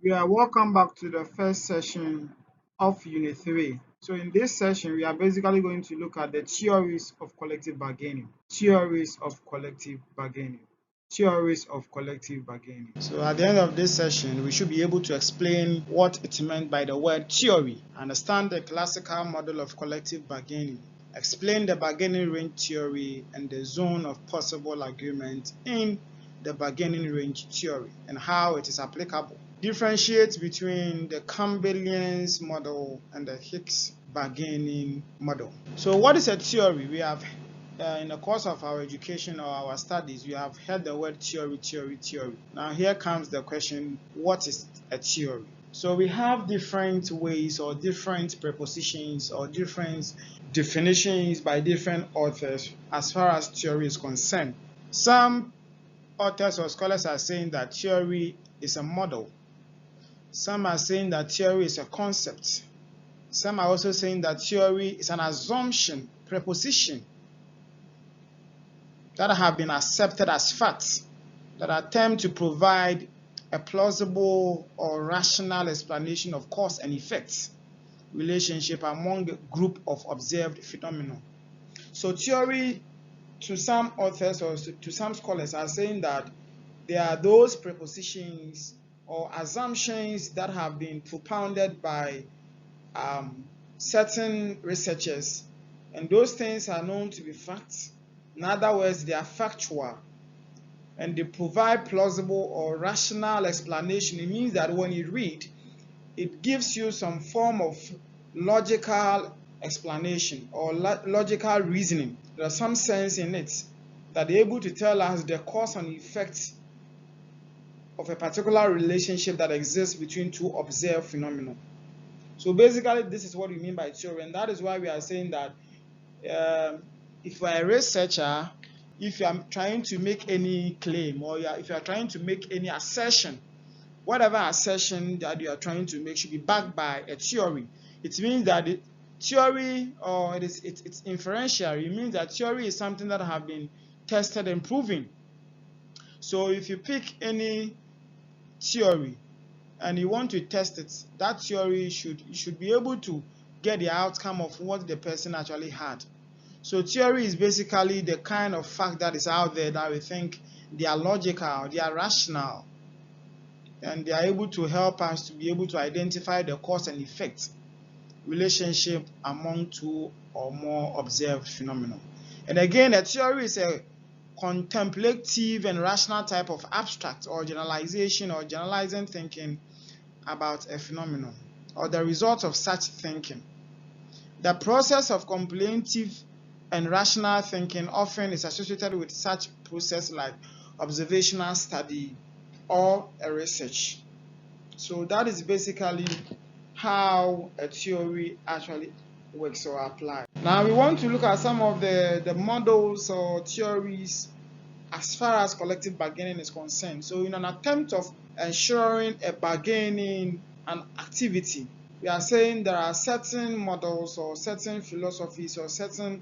Yeah, welcome back to the first session of Unit 3. So in this session, we are basically going to look at the theories of collective bargaining. Theories of collective bargaining. Theories of collective bargaining. So at the end of this session, we should be able to explain what it meant by the word theory, understand the classical model of collective bargaining, explain the bargaining range theory and the zone of possible agreement in the bargaining range theory and how it is applicable. Differentiate between the Campbellian's model and the Hicks bargaining model. So what is a theory? We have in the course of our education or our studies, we have heard the word theory, theory, theory. Now here comes the question, what is a theory? So we have different ways or different prepositions or different definitions by different authors as far as theory is concerned. Some authors or scholars are saying that theory is a model. Some are saying that theory is a concept. Some are also saying that theory is an assumption, preposition that have been accepted as facts that attempt to provide a plausible or rational explanation of cause and effect relationship among a group of observed phenomena. So theory, to some authors or to some scholars, are saying that there are those prepositions or assumptions that have been propounded by certain researchers, and those things are known to be facts. In other words, they are factual and they provide plausible or rational explanation. It means that when you read, it gives you some form of logical explanation or logical reasoning. There's some sense in it that they're able to tell us the cause and effect of a particular relationship that exists between two observed phenomena. So basically, this is what we mean by theory, and that is why we are saying that if you are a researcher, if you are trying to make any claim or if you are trying to make any assertion, whatever assertion that you are trying to make should be backed by a theory. It means that the theory, or it's inferential. It means that theory is something that have been tested and proven. So if you pick any theory and you want to test it, that theory should be able to get the outcome of what the person actually had. So theory is basically the kind of fact that is out there that we think they are logical, they are rational, and they are able to help us to be able to identify the cause and effect relationship among two or more observed phenomena. And again, a theory is a contemplative and rational type of abstract or generalization or generalizing thinking about a phenomenon or the result of such thinking. The process of contemplative and rational thinking often is associated with such process like observational study or a research. So that is basically how a theory actually works or applies. Now we want to look at some of the models or theories as far as collective bargaining is concerned. So in an attempt of ensuring a bargaining an activity, we are saying there are certain models or certain philosophies or certain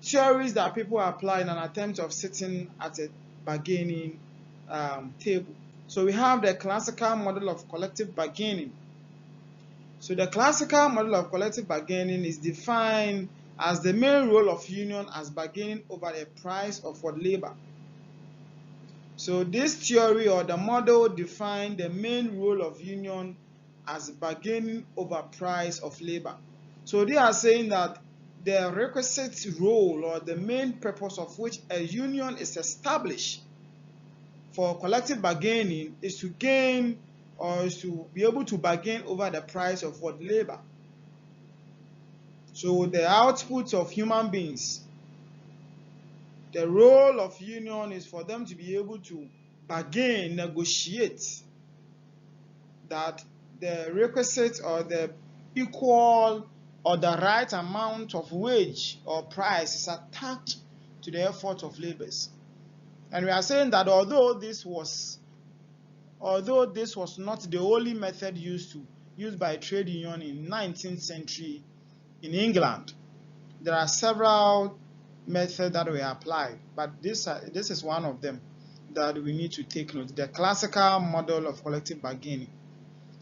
theories that people apply in an attempt of sitting at a bargaining table. So we have the classical model of collective bargaining. So the classical model of collective bargaining is defined as the main role of union as bargaining over the price of what labor. So this theory or the model defines the main role of union as bargaining over price of labor. So they are saying that the requisite role or the main purpose of which a union is established for collective bargaining is to gain or is to be able to bargain over the price of what labor. So the output of human beings, the role of union is for them to be able to bargain, negotiate that the requisite or the equal or the right amount of wage or price is attached to the effort of laborers. And we are saying that although this was not the only method used by trade union in 19th century in England, there are several methods that were applied, but this is one of them that we need to take note. The classical model of collective bargaining.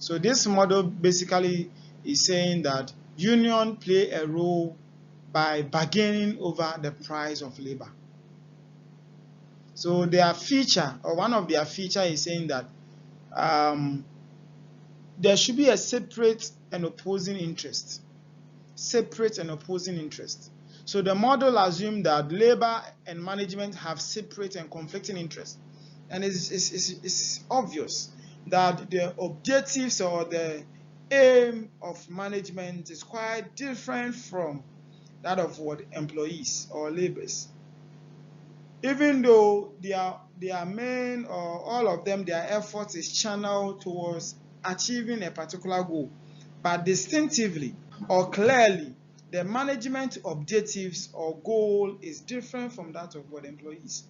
So this model basically is saying that union play a role by bargaining over the price of labor. So their feature, or one of their feature, is saying that there should be a separate and opposing interest. Separate and opposing interest. So the model assumes that labor and management have separate and conflicting interests. And it's obvious that the objectives or the aim of management is quite different from that of what employees or laborers. Even though their main, or all of them, their efforts is channeled towards achieving a particular goal, but distinctively or clearly, the management objectives or goal is different from that of what employees.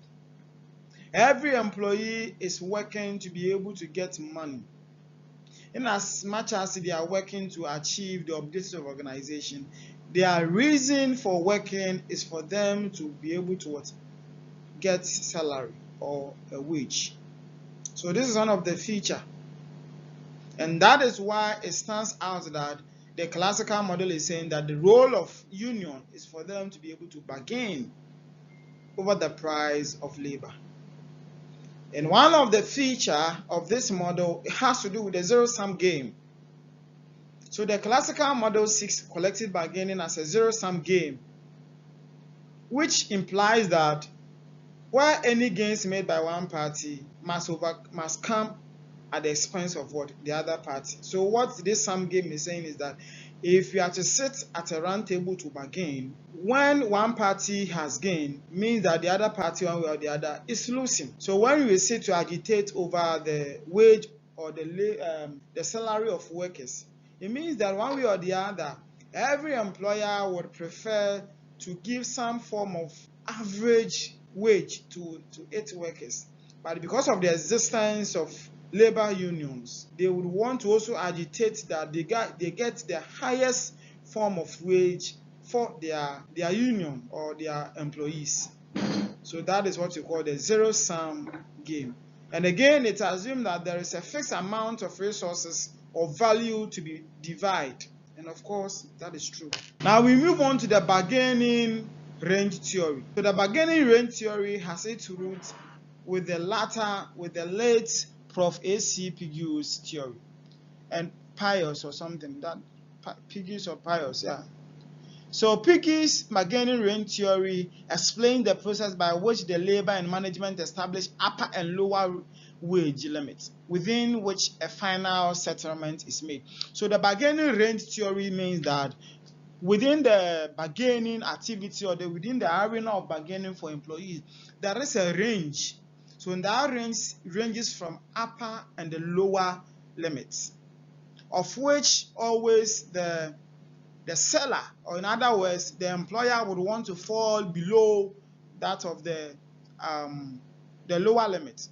Every employee is working to be able to get money. In as much as they are working to achieve the objectives of organization, their reason for working is for them to be able to get salary or a wage. So this is one of the feature, and that is why it stands out that the classical model is saying that the role of union is for them to be able to bargain over the price of labor. And one of the feature of this model, it has to do with the zero-sum game. So the classical model seeks collective bargaining as a zero-sum game, which implies that where any gains made by one party must come at the expense of what? The other party. So what this sum game is saying is that if you are to sit at a round table to bargain, when one party has gained, means that the other party, one way or the other, is losing. So when we sit to agitate over the wage or the salary of workers, it means that one way or the other, every employer would prefer to give some form of average wage to its workers. But because of the existence of labor unions, they would want to also agitate that they get the highest form of wage for their union or their employees. So that is what we call the zero-sum game. And again, it assumes that there is a fixed amount of resources or value to be divided. And of course, that is true. Now we move on to the bargaining range theory. So the bargaining range theory has its roots with the late Prof. A.C. Pigou's theory and Pius or something, that Pigou's or Pius, yeah. So Pigou's bargaining range theory explains the process by which the labor and management establish upper and lower wage limits within which a final settlement is made. So the bargaining range theory means that within the bargaining activity or within the arena of bargaining for employees, there is a range. So in that range ranges from upper and the lower limits, of which always the seller, or in other words, the employer would want to fall below that of the lower limit.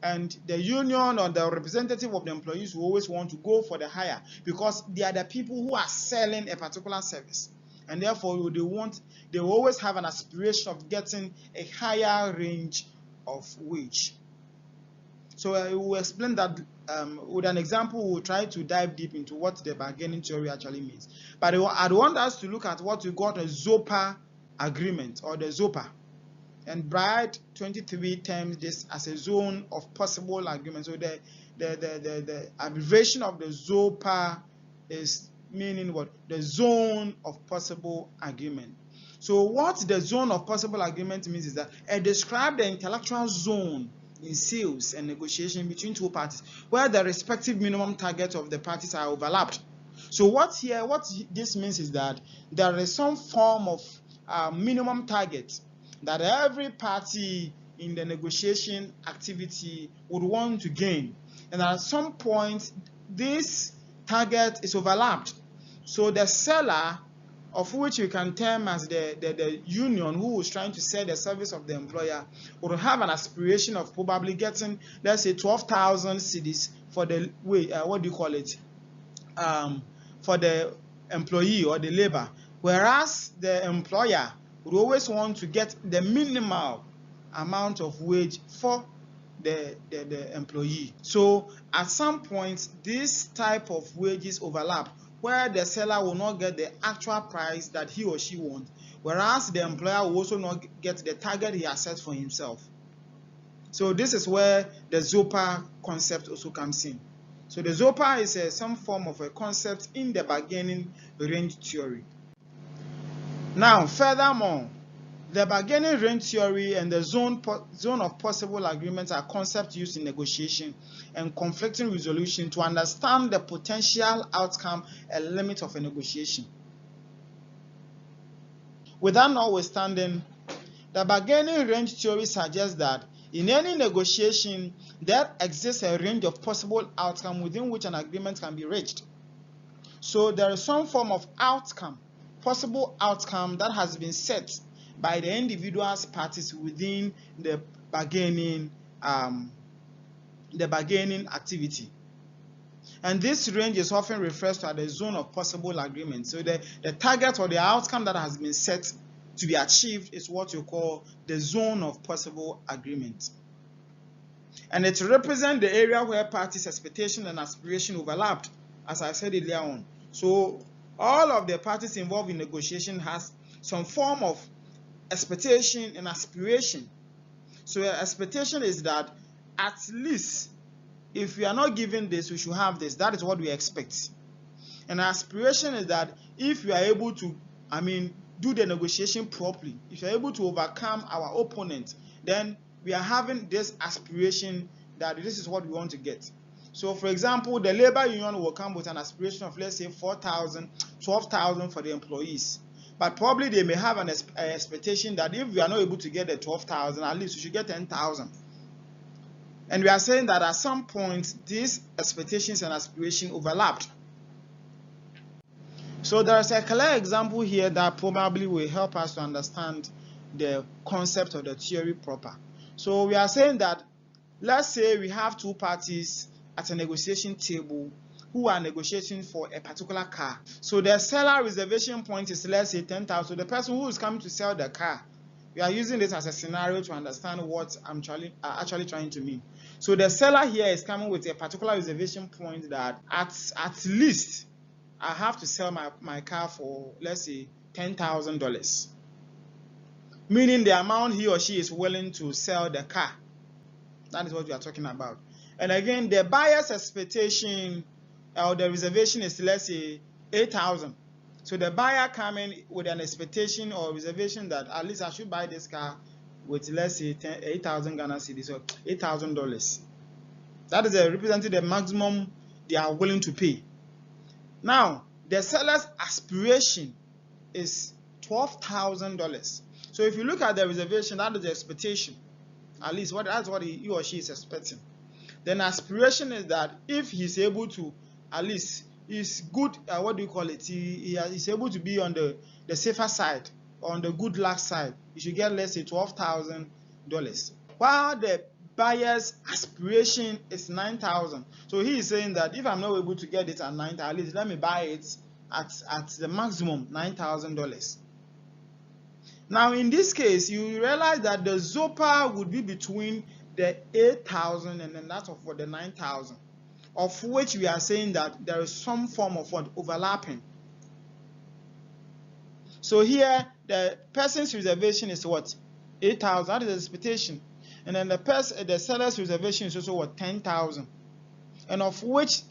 And the union or the representative of the employees will always want to go for the higher, because they are the people who are selling a particular service. And therefore, they will always have an aspiration of getting a higher range of wage. So I will explain that with an example. We'll try to dive deep into what the bargaining theory actually means. But I want us to look at what we got a ZOPA agreement, or the ZOPA. And Bright 23 terms this as a zone of possible agreement. So the abbreviation of the ZOPA is meaning what? The zone of possible agreement. So what the zone of possible agreement means is that it describes the intellectual zone in sales and negotiation between two parties where the respective minimum targets of the parties are overlapped. So what this means is that there is some form of minimum target that every party in the negotiation activity would want to gain. And at some point, this target is overlapped. So the seller, of which we can term as the union who is trying to sell the service of the employer, would have an aspiration of probably getting, let's say, 12,000 cedis for the for the employee or the labor, whereas the employer would always want to get the minimal amount of wage for the employee. So at some point, this type of wages overlap, where the seller will not get the actual price that he or she wants, whereas the employer will also not get the target he has set for himself. So this is where the ZOPA concept also comes in. So the ZOPA is some form of a concept in the bargaining range theory. Now, furthermore, the bargaining range theory and the zone of possible agreements are concepts used in negotiation and conflicting resolution to understand the potential outcome and limit of a negotiation. With that notwithstanding, the bargaining range theory suggests that in any negotiation, there exists a range of possible outcomes within which an agreement can be reached. So there is some form of outcome, possible outcome that has been set by the individuals parties within the bargaining activity. And this range is often referred to as the zone of possible agreement. So the target or the outcome that has been set to be achieved is what you call the zone of possible agreement. And it represents the area where parties' expectation and aspiration overlapped, as I said earlier on. So all of the parties involved in negotiation has some form of expectation and aspiration. So the expectation is that at least if we are not given this, we should have this. That is what we expect. And aspiration is that if we are able to, do the negotiation properly, if you're able to overcome our opponent, then we are having this aspiration that this is what we want to get. So for example, the labor union will come with an aspiration of, let's say, 4,000, 12,000 for the employees. But probably they may have an expectation that if we are not able to get the 12,000, at least we should get 10,000. And we are saying that at some point, these expectations and aspirations overlapped. So there is a clear example here that probably will help us to understand the concept of the theory proper. So we are saying that, let's say we have two parties at a negotiation table who are negotiating for a particular car. So the seller reservation point is, let's say, 10,000. So the person who is coming to sell the car, we are using this as a scenario to understand what I'm actually trying to mean. So the seller here is coming with a particular reservation point that at least I have to sell my car for, let's say, $10,000. Meaning the amount he or she is willing to sell the car. That is what we are talking about. And again, the buyer's expectation or the reservation is, let's say, 8,000. So the buyer coming with an expectation or reservation that at least I should buy this car with, let's say, 8,000 Ghana cedis, so $8,000. That is representing the maximum they are willing to pay. Now, the seller's aspiration is $12,000. So if you look at the reservation, that is the expectation. At least that's what he or she is expecting. Then aspiration is that if he's able to, at least he's good, he's able to be on the safer side, on the good luck side, you should get, let's say, $12,000. While the buyer's aspiration is 9,000. So he is saying that if I'm not able to get it at 9,000, at least let me buy it at the maximum $9,000. Now in this case, you realize that the ZOPA would be between the 8,000 and then that of the 9,000, of which we are saying that there is some form of overlapping. So here the person's reservation is what? 8,000. That is the expectation. And then the seller's reservation is also what? 10,000. And of which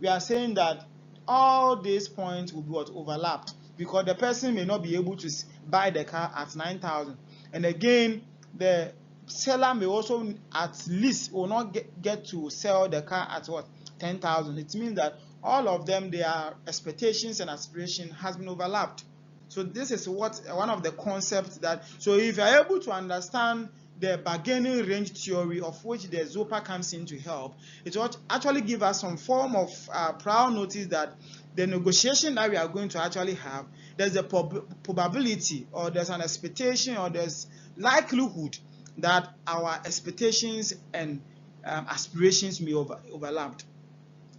we are saying that all these points will be overlapped, because the person may not be able to buy the car at 9,000. And again, the seller may also at least will not get to sell the car at what? 10,000. It means that all of them, their expectations and aspirations has been overlapped. So this is one of the concepts that, so if you are able to understand the bargaining range theory, of which the ZOPA comes in to help, it will actually give us some form of prior notice that the negotiation that we are going to actually have, there's a probability, or there's an expectation, or there's likelihood that our expectations and aspirations may overlap.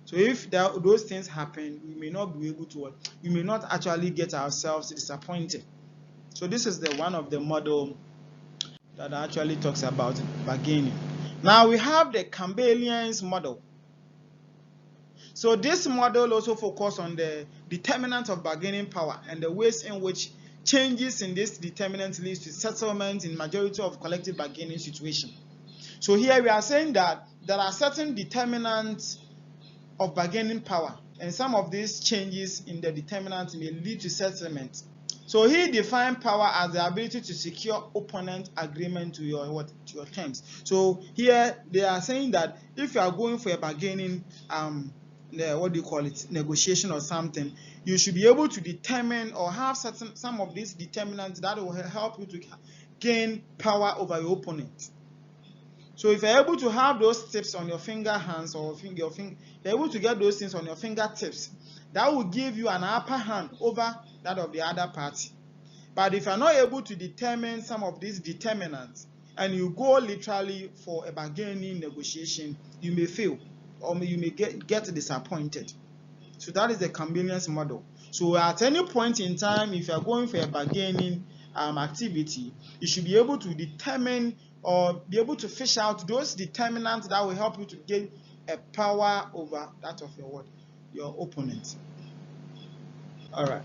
So if those things happen, we may not be able to, we may not actually get ourselves disappointed. So this is one of the model that actually talks about bargaining. Now we have the Campbellian's model. So this model also focuses on the determinant of bargaining power and the ways in which changes in this determinant leads to settlement in majority of collective bargaining situations. So here we are saying that there are certain determinants of bargaining power, and some of these changes in the determinant may lead to settlement. So he defined power as the ability to secure opponent agreement to your terms. So here they are saying that if you are going for a bargaining negotiation or something, you should be able to determine or have some of these determinants that will help you to gain power over your opponent. So if you're able to have those tips on your hands or you're able to get those things on your fingertips, that will give you an upper hand over that of the other party. But if you're not able to determine some of these determinants and you go literally for a bargaining negotiation, you may fail or you may get disappointed. So that is the Campbellian's model. So at any point in time, if you're going for a bargaining activity, you should be able to determine or be able to fish out those determinants that will help you to gain a power over that of your opponent. All right.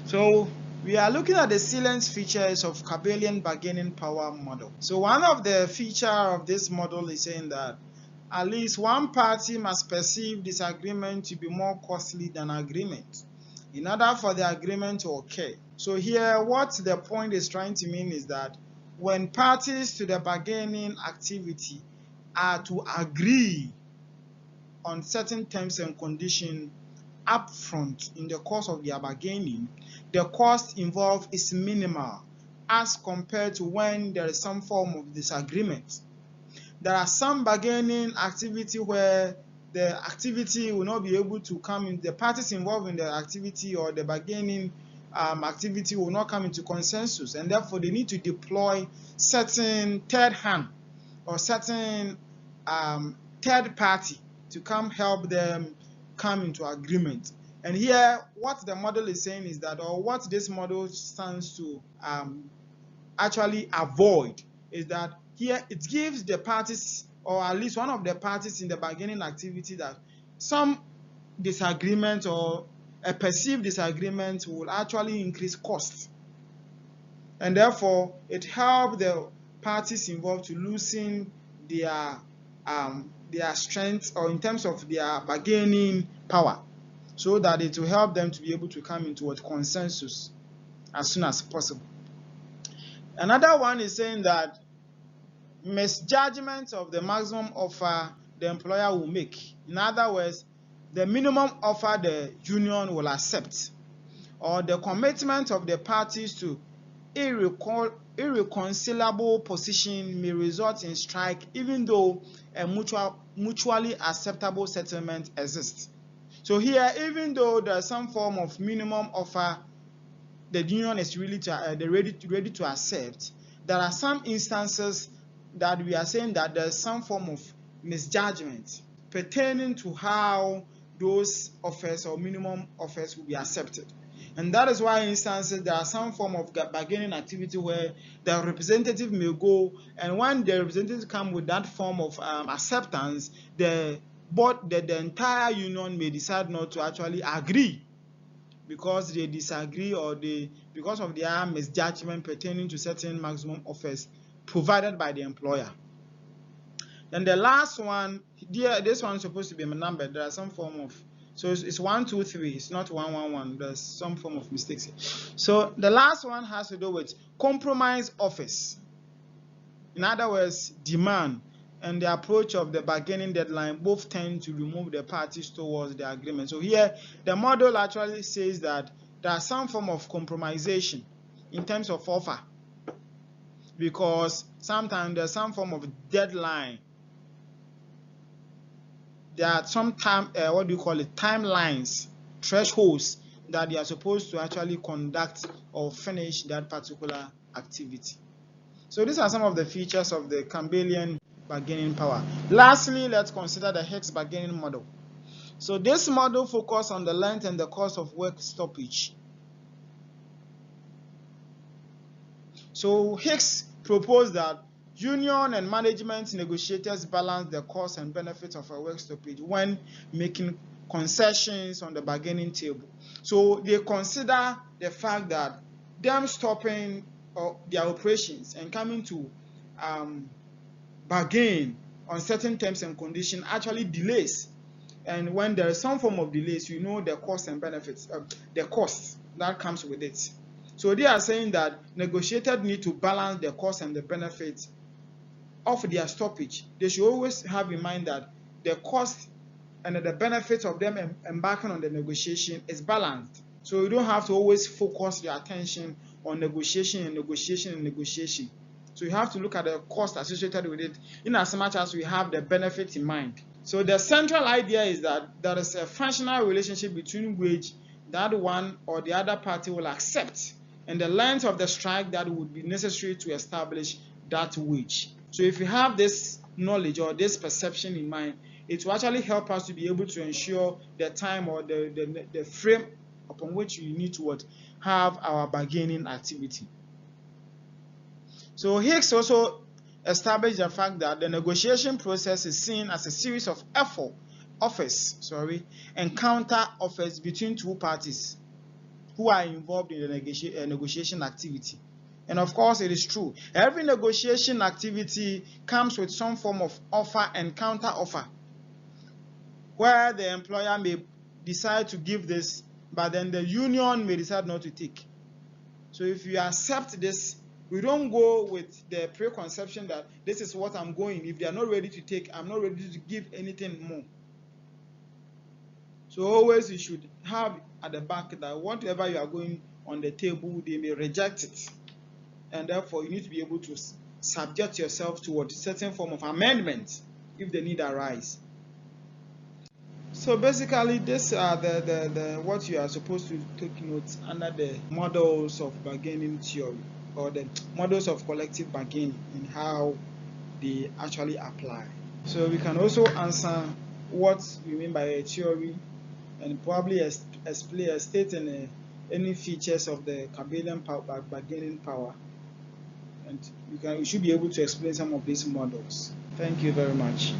So we are looking at the salient features of Campbellian bargaining power model. So one of the features of this model is saying that at least one party must perceive disagreement to be more costly than agreement in order for the agreement to occur. So here what the point is trying to mean is that when parties to the bargaining activity are to agree on certain terms and conditions upfront in the course of their bargaining, the cost involved is minimal as compared to when there is some form of disagreement. There are some bargaining activity where the activity will not be able to come in, the parties involved in the activity or the bargaining activity will not come into consensus, and therefore they need to deploy certain third hand or certain third party to come help them come into agreement. And here what the model is saying is that, or what this model stands to actually avoid, is that here it gives the parties, or at least one of the parties in the bargaining activity, that some disagreement or a perceived disagreement will actually increase costs, and therefore it helps the parties involved to loosen their strength, or in terms of their bargaining power, so that it will help them to be able to come into a consensus as soon as possible. Another one is saying that misjudgment of the maximum offer the employer will make. In other words, the minimum offer the union will accept, or the commitment of the parties to irreconcilable position may result in strike even though a mutually acceptable settlement exists. So here, even though there's some form of minimum offer the union is really ready to accept, there are some instances that we are saying that there's some form of misjudgment pertaining to how those offers or minimum offers will be accepted. And that is why in instances there are some form of bargaining activity where the representative may go, and when the representative come with that form of acceptance, the entire union may decide not to actually agree because they disagree, or because of their misjudgment pertaining to certain maximum offers provided by the employer. Then the last one, this one is supposed to be numbered. There are some form of, so it's 1, 2, 3. It's not 1, 1, 1. There's some form of mistakes here. So the last one has to do with compromise offers. In other words, demand and the approach of the bargaining deadline both tend to remove the parties towards the agreement. So here, the model actually says that there are some form of compromisation in terms of offer, because sometimes there's some form of deadline. There are some timelines, thresholds that they are supposed to actually conduct or finish that particular activity. So these are some of the features of the Campbellian bargaining power. Lastly, let's consider the Hicks bargaining model. So this model focuses on the length and the cost of work stoppage. So Hicks proposed that Union and management negotiators balance the costs and benefits of a work stoppage when making concessions on the bargaining table. So they consider the fact that them stopping their operations and coming to bargain on certain terms and conditions actually delays. And when there is some form of delays, you know the costs and benefits, the cost that comes with it. So they are saying that negotiators need to balance the costs and the benefits of their stoppage. They should always have in mind that the cost and the benefits of them embarking on the negotiation is balanced. So you don't have to always focus your attention on negotiation and negotiation and negotiation. So you have to look at the cost associated with it in as much as we have the benefit in mind. So the central idea is that there is a functional relationship between wage that one or the other party will accept and the length of the strike that would be necessary to establish that wage. So if you have this knowledge or this perception in mind, it will actually help us to be able to ensure the time or the frame upon which we need to have our bargaining activity. So Hicks also established the fact that the negotiation process is seen as a series of offers and counter offers between two parties who are involved in the negotiation activity. And of course, it is true. Every negotiation activity comes with some form of offer and counter offer, where the employer may decide to give this, but then the union may decide not to take. So if you accept this, we don't go with the preconception that this is what I'm going. If they are not ready to take, I'm not ready to give anything more. So always you should have at the back that whatever you are going on the table, they may reject it. And therefore, you need to be able to subject yourself to a certain form of amendment if the need arise. So basically, these are the what you are supposed to take notes under the models of bargaining theory or the models of collective bargaining and how they actually apply. So we can also answer what we mean by a theory and probably state any features of the Cabellian bargaining power. And you should be able to explain some of these models. Thank you very much.